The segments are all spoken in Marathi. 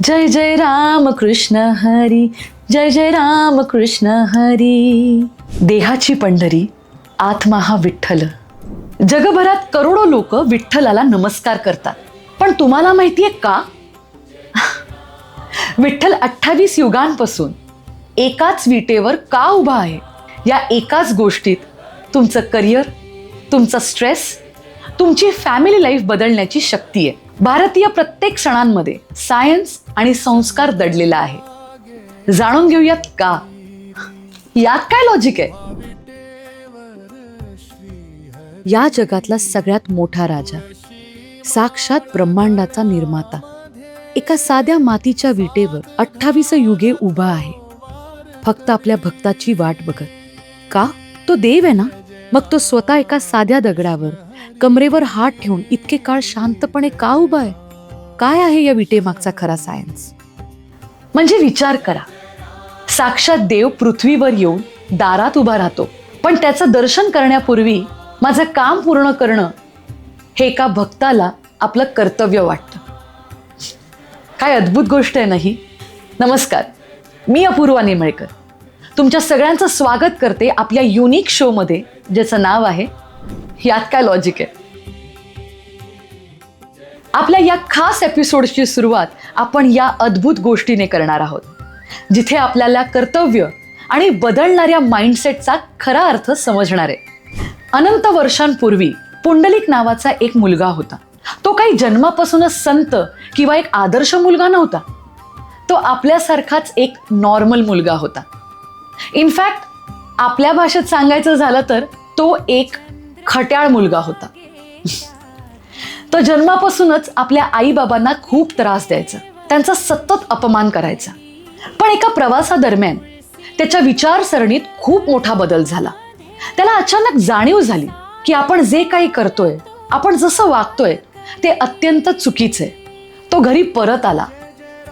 जय जय राम कृष्ण हरी, जय जय राम कृष्ण हरी. देहाची पंढरी, आत्मा हा विठ्ठल. जगभरात करोडो लोक विठ्ठलाला नमस्कार करतात. पण तुम्हाला माहितीये का, विठ्ठल 28 युगांपासून एकाच विटेवर का उभा आहे? या एकाच गोष्टीत तुमचं करिअर, तुमचा स्ट्रेस, तुमची फॅमिली लाईफ बदलण्याची शक्ती आहे. भारतीय प्रत्येक सणांमध्ये सायन्स आणि संस्कार दडलेला आहे. जाणून घेऊयात का? यात काय लॉजिक आहे? या जगातला सगळ्यात मोठा राजा, साक्षात ब्रह्मांडाचा निर्माता, एका साध्या मातीच्या विटेवर 28 युगे उभा आहे, फक्त आपल्या भक्ताची वाट बघत. का? तो देव आहे ना. मग तो स्वतः एका साध्या दगडावर कमरेवर हात ठेवून इतके काळ शांतपणे का उभा आहे? काय आहे या विटेमागचा खरा सायन्स? म्हणजे विचार करा, साक्षात देव पृथ्वीवर येऊन दारात उभा राहतो, पण त्याचं दर्शन करण्यापूर्वी माझं काम पूर्ण करणं हे एका भक्ताला आपलं कर्तव्य वाटतं. काय अद्भुत गोष्ट आहे नाही? नमस्कार, मी अपूर्वा नेमळकर तुमच्या सगळ्यांचं स्वागत करते आपल्या युनिक शो मध्ये, ज्याचं नाव आहे यात काय लॉजिक आहे. आपल्या या खास एपिसोडची सुरुवात आपण या अद्भुत गोष्टीने करणार आहोत, जिथे आपल्याला कर्तव्य आणि बदलणाऱ्या माइंडसेटचा खरा अर्थ समजणार आहे. अनंत वर्षांपूर्वी पुंडलिक नावाचा एक मुलगा होता. तो काही जन्मापासूनच संत किंवा एक आदर्श मुलगा नव्हता. तो आपल्यासारखाच एक नॉर्मल मुलगा होता. इनफॅक्ट आपल्या भाषेत सांगायचं झालं तर तो एक खट्याळ मुलगा होता. तो जन्मापासूनच आपल्या आईबाबांना खूप त्रास द्यायचा, त्यांचा सतत अपमान करायचा. पण एका प्रवासादरम्यान त्याच्या विचारसरणीत खूप मोठा बदल झाला. त्याला अचानक जाणीव झाली की आपण जे काही करतोय, आपण जसं वागतोय ते अत्यंत चुकीचं आहे. तो घरी परत आला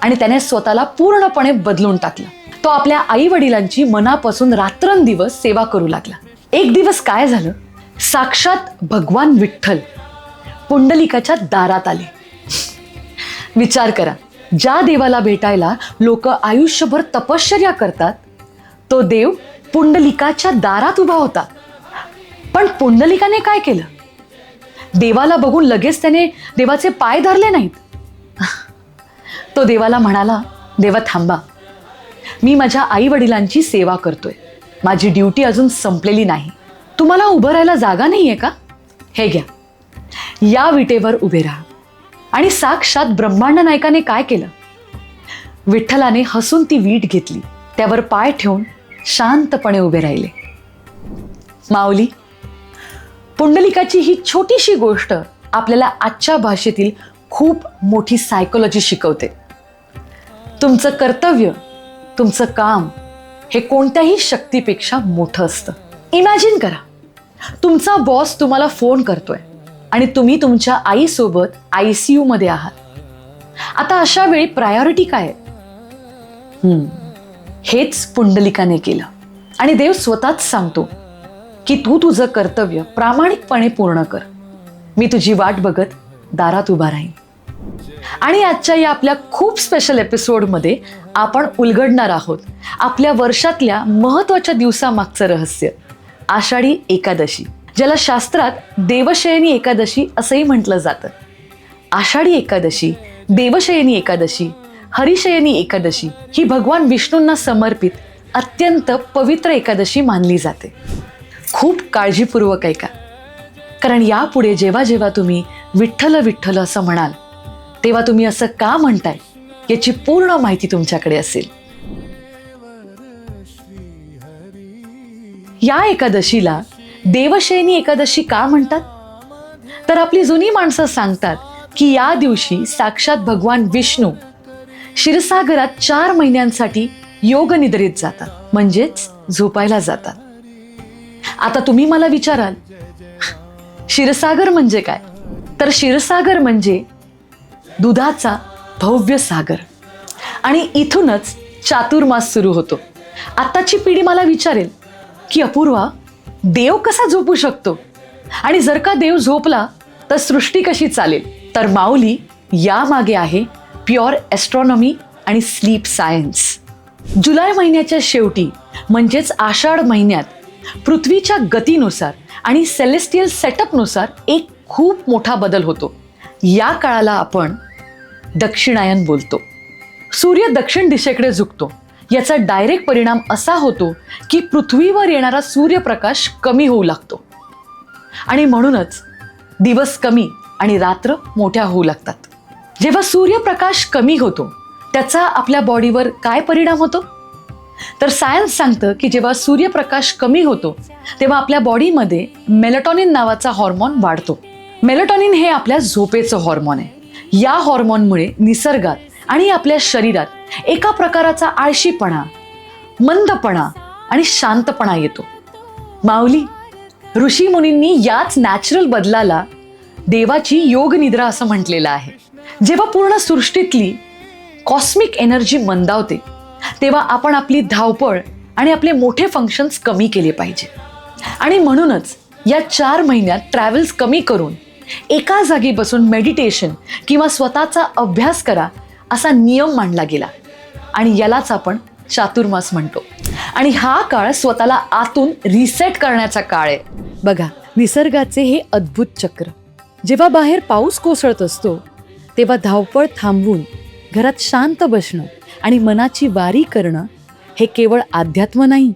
आणि त्याने स्वतःला पूर्णपणे बदलून टाकलं. तो आपल्या आई वडिलांची मनापासून रात्रंदिवस सेवा करू लागला. एक दिवस काय झालं, साक्षात भगवान विठ्ठल पुंडलिकाच्या दारात आले. विचार करा, ज्या देवाला भेटायला लोक आयुष्यभर तपश्चर्या करतात, तो देव पुंडलिकाच्या दारात उभा होता. पण पुंडलिकाने काय केलं? देवाला बघून लगेच त्याने देवाचे पाय धरले नाहीत. तो देवाला म्हणाला, देवा थांबा, मी माझ्या आई वडिलांची सेवा करतोय, माझी ड्युटी अजून संपलेली नाही. तुम्हाला उभं राहायला जागा नाहीये का? हे घ्या, या विटेवर उभे राहा. आणि साक्षात ब्रह्मांड नायकाने काय केलं? विठ्ठलाने हसून ती वीट घेतली, त्यावर पाय ठेवून शांतपणे उभे राहिले. माऊली, पुंडलिकाची ही छोटीशी गोष्ट आपल्याला आजच्या भाषेतील खूप मोठी सायकोलॉजी शिकवते. तुमचं कर्तव्य, तुमचं काम हे कोणत्याही शक्तीपेक्षा मोठं असतं. इमॅजिन करा, तुमचा बॉस तुम्हाला फोन करतोय आणि तुम्ही तुमच्या आईसोबत ICU मध्ये आहात. आता अशा वेळी प्रायोरिटी काय आहे? हेच पुंडलिकाने केलं. आणि देव स्वतःच सांगतो की तू तुझं कर्तव्य प्रामाणिकपणे पूर्ण कर, मी तुझी वाट बघत दारात उभा राहीन. आणि आजच्या या आपल्या खूप स्पेशल एपिसोडमध्ये आपण उलगडणार आहोत आपल्या वर्षातल्या महत्त्वाच्या दिवसामागचं रहस्य, आषाढी एकादशी, ज्याला शास्त्रात देवशयनी एकादशी असंही म्हटलं जातं. आषाढी एकादशी, देवशयनी एकादशी, हरिशयनी एकादशी ही भगवान विष्णूंना समर्पित अत्यंत पवित्र एकादशी मानली जाते. खूप काळजीपूर्वक ऐका, कारण यापुढे जेव्हा जेव्हा तुम्ही विठ्ठल विठ्ठल असं म्हणाल, तेव्हा तुम्ही असं का म्हणताय याची पूर्ण माहिती तुमच्याकडे असेल. या एकादशीला देवशयनी एकादशी का म्हणतात? तर आपली जुनी माणसं सांगतात की या दिवशी साक्षात भगवान विष्णू क्षीरसागरात 4 महिन्यांसाठी योग निद्रेत जातात, म्हणजेच झोपायला जातात. आता तुम्ही मला विचाराल, क्षीरसागर म्हणजे काय? तर क्षीरसागर म्हणजे दुधाचा भव्य सागर. आणि इथूनच चातुर्मास सुरू होतो. आताची पिढी मला विचारेल की अपूर्वा, देव कसा झोपू शकतो? आणि जर का देव झोपला तर सृष्टी कशी चालेल? तर माऊली, यामागे आहे प्युअर ॲस्ट्रॉनॉमी आणि स्लीप सायन्स. जुलै महिन्याच्या शेवटी म्हणजेच आषाढ महिन्यात पृथ्वीच्या गतीनुसार आणि सेलेस्टियल सेटअपनुसार एक खूप मोठा बदल होतो. या काळाला आपण दक्षिणायन बोलतो. सूर्य दक्षिण दिशेकडे झुकतो. याचा डायरेक्ट परिणाम असा होतो की पृथ्वीवर येणारा सूर्यप्रकाश कमी होऊ लागतो आणि म्हणूनच दिवस कमी आणि रात्र मोठ्या होऊ लागतात. जेव्हा सूर्यप्रकाश कमी होतो त्याचा आपल्या बॉडीवर काय परिणाम होतो? तर सायन्स सांगतं की जेव्हा सूर्यप्रकाश कमी होतो तेव्हा आपल्या बॉडीमध्ये मेलाटॉनिन नावाचा हॉर्मोन वाढतो. मेलाटॉनिन हे आपल्या झोपेचं हॉर्मोन आहे. या हॉर्मोनमुळे निसर्गात आणि आपल्या शरीरात एका प्रकाराचा आळशीपणा, मंदपणा आणि शांतपणा येतो. माऊली, ऋषी मुनींनी याच नॅचरल बदलाला देवाची योग निद्रा असं म्हटलेलं आहे. जेव्हा पूर्ण सृष्टीतली कॉस्मिक एनर्जी मंदावते तेव्हा आपण आपली धावपळ आणि आपले मोठे फंक्शन्स कमी केले पाहिजे. आणि म्हणूनच या 4 महिन्यात ट्रॅव्हल्स कमी करून एका जागी बसून मेडिटेशन किंवा स्वतःचा अभ्यास करा असा नियम मांडला गेला आणि यालाच आपण चातुर्मास म्हणतो. आणि हा काळ स्वतःला आतून रिसेट करण्याचा काळ आहे. बघा, निसर्गाचे हे अद्भुत चक्र. जेव्हा बाहेर पाऊस कोसळत असतो तेव्हा धावपळ थांबवून घरात शांत बसणं आणि मनाची वारी करणं हे केवळ अध्यात्म नाही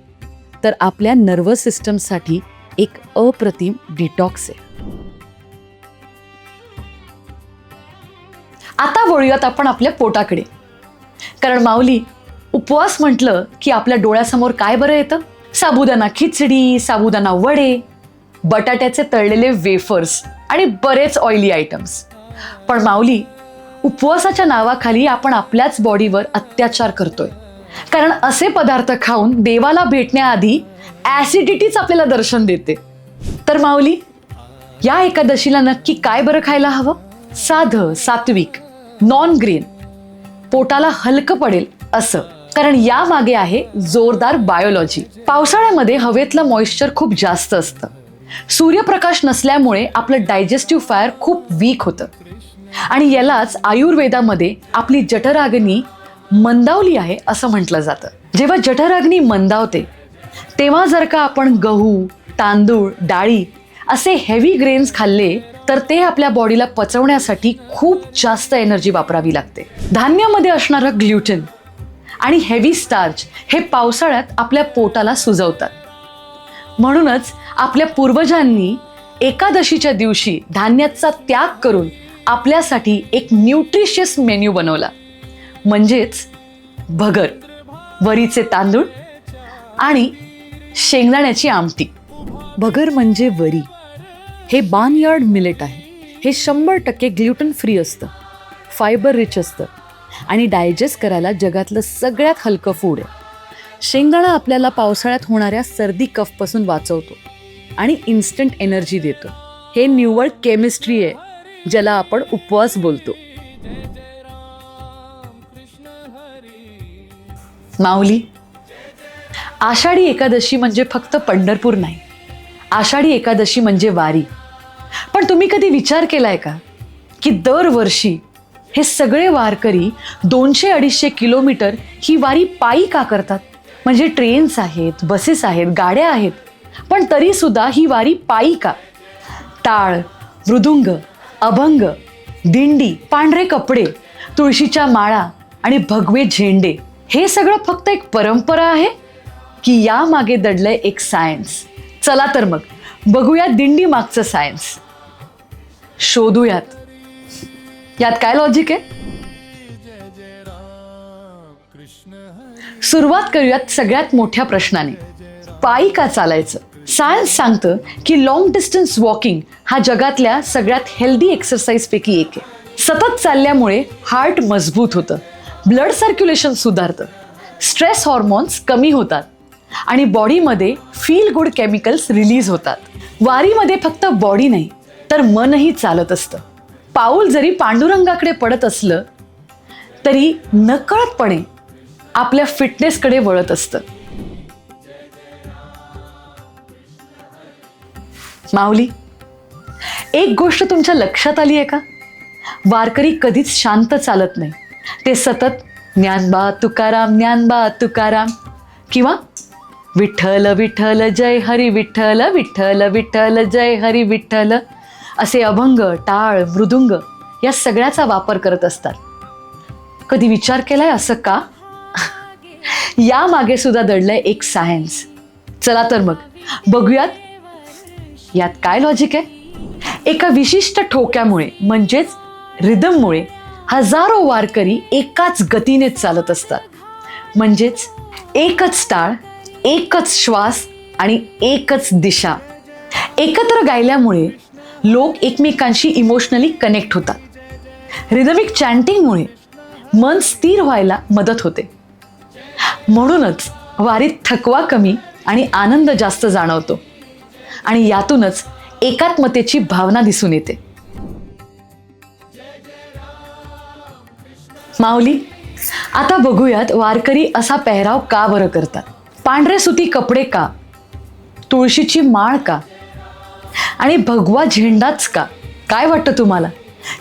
तर आपल्या नर्वस सिस्टमसाठी एक अप्रतिम डिटॉक्स आहे. आता वळूयात आपण आपल्या पोटाकडे. कारण माऊली, उपवास म्हटलं की आपल्या डोळ्यासमोर काय बरं येतं? साबुदाणा खिचडी, साबुदाणा वडे, बटाट्याचे तळलेले वेफर्स आणि बरेच ऑइली आयटम्स. पण माऊली, उपवासाच्या नावाखाली आपण आपल्याच बॉडीवर अत्याचार करतोय. कारण असे पदार्थ खाऊन देवाला भेटण्याआधी ॲसिडिटीच आपल्याला दर्शन देते. तर माऊली, या एकादशीला नक्की काय बरं खायला हवं? साधं, सात्विक, नॉन ग्रेन, पोटाला हलकं पडेल असं. कारण यामागे आहे जोरदार बायोलॉजी. पावसाळ्यामध्ये हवेतलं मॉइश्चर खूप जास्त असतं. सूर्यप्रकाश नसल्यामुळे आपलं डायजेस्टिव्ह फायर खूप वीक होतं आणि यालाच आयुर्वेदामध्ये आपली जठराग्नी मंदावली आहे असं म्हटलं जातं. जेव्हा जठराग्नी मंदावते तेव्हा जर का आपण गहू, तांदूळ, डाळी असे हेवी ग्रेन्स खाल्ले तर ते आपल्या बॉडीला पचवण्यासाठी खूप जास्त एनर्जी वापरावी लागते. धान्यामध्ये असणारं ग्लुटेन आणि हेवी स्टार्च हे पावसाळ्यात आपल्या पोटाला सुजवतात. म्हणूनच आपल्या पूर्वजांनी एकादशीच्या दिवशी धान्याचा त्याग करून आपल्यासाठी एक न्यूट्रिशियस मेन्यू बनवला, म्हणजेच भगर, वरीचे तांदूळ आणि शेंगदाण्याची आमटी. भगर म्हणजे वरी. हे बार्नयार्ड मिलेट आहे. हे 100% ग्लुटेन फ्री असतं, फायबर रिच असतं आणि डायजेस्ट करायला जगातलं सगळ्यात हलकं फूड आहे. शेंगदाणा आपल्याला पावसाळ्यात होणाऱ्या सर्दी कफपासून वाचवतो आणि इन्स्टंट एनर्जी देतो. हे निव्वळ केमिस्ट्री आहे ज्याला आपण उपवास बोलतो. माऊली, आषाढी एकादशी म्हणजे फक्त पंढरपूर नाही, आषाढी एकादशी म्हणजे वारी. पण तुम्ही कधी विचार केलाय का की दरवर्षी हे सगळे वारकरी 200-250 किलोमीटर ही वारी पायी का करतात? म्हणजे ट्रेन्स आहेत, बसेस आहेत, गाड्या आहेत, पण तरी सुद्धा ही वारी पायी का? टाळ, मृदुंग, अभंग, दिंडी, पांढरे कपडे, तुळशीच्या माळा आणि भगवे झेंडे हे सगळं फक्त एक परंपरा आहे की यामागे दडलंय एक सायन्स? चला तर मग बघूया दिंडी मागचं सायन्स, शोधूयात यात काय लॉजिक आहे. सुरुवात करूयात सगळ्यात मोठ्या प्रश्नाने, पायी का चालायचं? सायन्स सांगतं की लॉंग डिस्टन्स वॉकिंग हा जगातल्या सगळ्यात हेल्दी एक्सरसाइज पैकी एक आहे. सतत चालल्यामुळे हार्ट मजबूत होतं, ब्लड सर्क्युलेशन सुधारतं, स्ट्रेस हॉर्मोन्स कमी होतात आणि बॉडीमध्ये फील गुड केमिकल्स रिलीज होतात. वारीमध्ये फक्त बॉडी नाही तर मनही चालत असतं. पाऊल जरी पांडुरंगाकडे पडत असलं तरी नकळतपणे आपल्या फिटनेसकडे वळत असतं. माऊली, एक गोष्ट तुमच्या लक्षात आली आहे का? वारकरी कधीच शांत चालत नाही, ते सतत ज्ञानबा तुकाराम ज्ञानबा तुकाराम किंवा विठ्ठल विठ्ठल जय हरी विठ्ठल विठ्ठल विठ्ठल जय हरी विठ्ठल असे अभंग, टाळ, मृदुंग या सगळ्याचा वापर करत असतात. कधी विचार केलाय असं का? यामागे सुद्धा दडलंय एक सायन्स. चला तर मग बघूयात यात काय लॉजिक आहे. एका विशिष्ट ठोक्यामुळे म्हणजेच रिदममुळे हजारो वारकरी एकाच गतीने चालत असतात. म्हणजेच एकच टाळ, एकच श्वास आणि एकच दिशा एकत्र गायल्यामुळे लोक एकमेकांशी इमोशनली कनेक्ट होतात. रिदमिक चॅन्टिंगमुळे मन स्थिर व्हायला मदत होते. म्हणूनच वारीत थकवा कमी आणि आनंद जास्त जाणवतो आणि यातूनच एकात्मतेची भावना दिसून येते. माऊली, आता बघूयात वारकरी असा पेहराव का बरं करतात. पांढरे सुती कपडे का, तुळशीची माळ का आणि भगवा झेंडाच का? काय वाटतं तुम्हाला?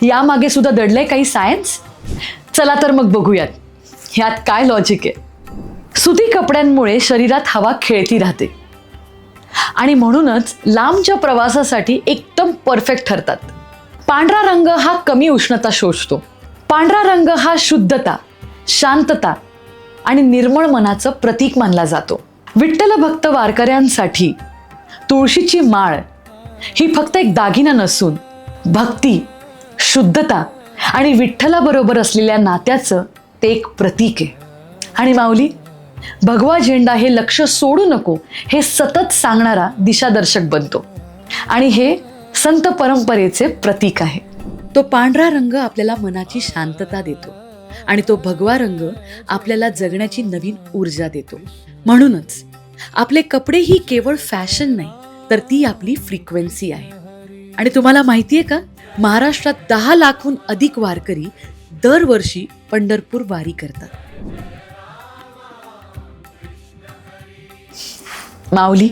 यामागे सुद्धा दडलंय काही सायन्स? चला तर मग बघूयात ह्यात काय लॉजिक आहे. सुती कपड्यांमुळे शरीरात हवा खेळती राहते आणि म्हणूनच लांबच्या प्रवासासाठी एकदम परफेक्ट ठरतात. पांढरा रंग हा कमी उष्णता शोषतो. पांढरा रंग हा शुद्धता, शांतता आणि निर्मळ मनाचं प्रतीक मानला जातो. विठ्ठल भक्त वारकऱ्यांसाठी तुळशीची माळ ही फक्त एक दागिना नसून भक्ती, शुद्धता आणि विठ्ठलाबरोबर असलेल्या नात्याचं ते एक प्रतीक आहे. आणि माऊली, भगवा झेंडा हे लक्ष सोडू नको हे सतत सांगणारा दिशादर्शक बनतो आणि हे संत परंपरेचे प्रतीक आहे. तो पांढरा रंग आपल्याला मनाची शांतता देतो आणि तो भगवा रंग आपल्याला जगण्याची नवीन ऊर्जा देतो. म्हणूनच आपले कपडे ही केवळ फॅशन नाही, तर ती आपली फ्रिक्वेन्सी आहे. आणि तुम्हाला माहितीये का, महाराष्ट्रात 10 लाखहून अधिक वारकरी दरवर्षी पंढरपूर वारी करतात. माऊली,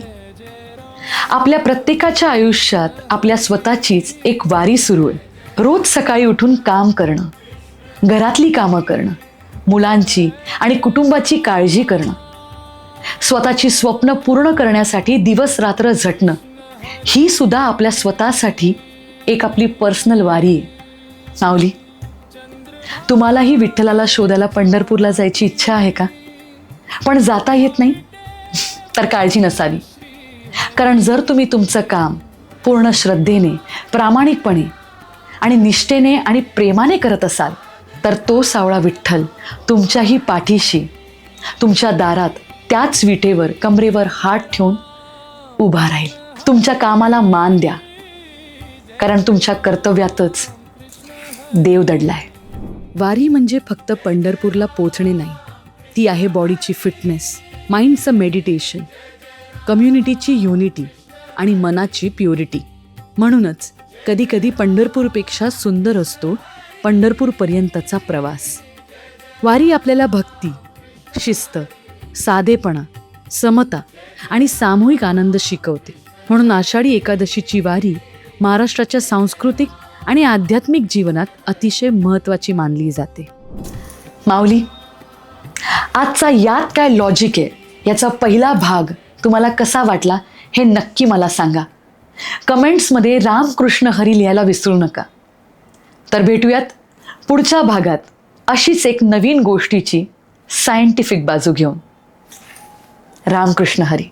आपल्या प्रत्येकाच्या आयुष्यात आपल्या स्वतःचीच एक वारी सुरू आहे. रोज सकाळी उठून काम करणं, घरातली कामं करणं, मुलांची आणि कुटुंबाची काळजी करणं, स्वतःची स्वप्न पूर्ण करण्यासाठी दिवस रात्र झटणं, ही सुद्धा आपल्या स्वतःसाठी एक आपली पर्सनल वारी आहे. माऊली, तुम्हालाही विठ्ठलाला शोधायला पंढरपूरला जायची इच्छा आहे का? पण जाता येत नाही तर काळजी नसावी. कारण जर तुम्ही तुमचं काम पूर्ण श्रद्धेने, प्रामाणिकपणे आणि निष्ठेने आणि प्रेमाने करत असाल तर तो सावळा विठ्ठल तुमच्याही पाठीशी, तुमच्या दारात त्याच विटेवर कमरेवर हात ठेवून उभा राहील. तुमच्या कामाला मान द्या, कारण तुमच्या कर्तव्यातच देव दडलाय. वारी म्हणजे फक्त पंढरपूरला पोचणे नाही, ती आहे बॉडीची फिटनेस, माइंडचं मेडिटेशन, कम्युनिटीची युनिटी आणि मनाची प्युरिटी. म्हणूनच कधीकधी पंढरपूरपेक्षा सुंदर असतो पंढरपूरपर्यंतचा प्रवास. वारी आपल्याला भक्ती, शिस्त, साधेपणा, समता आणि सामूहिक आनंद शिकवते. म्हणून आषाढी एकादशीची वारी महाराष्ट्राच्या सांस्कृतिक आणि आध्यात्मिक जीवनात अतिशय महत्त्वाची मानली जाते. माऊली, आजचा यात काय लॉजिक आहे याचा पहिला भाग तुम्हाला कसा वाटला हे नक्की मला सांगा. कमेंट्समध्ये रामकृष्ण हरी लिहायला विसरू नका. तर भेटूयात पुढच्या भागात अशीच एक नवीन गोष्टीची सायंटिफिक बाजू घेऊन. रामकृष्ण हरी.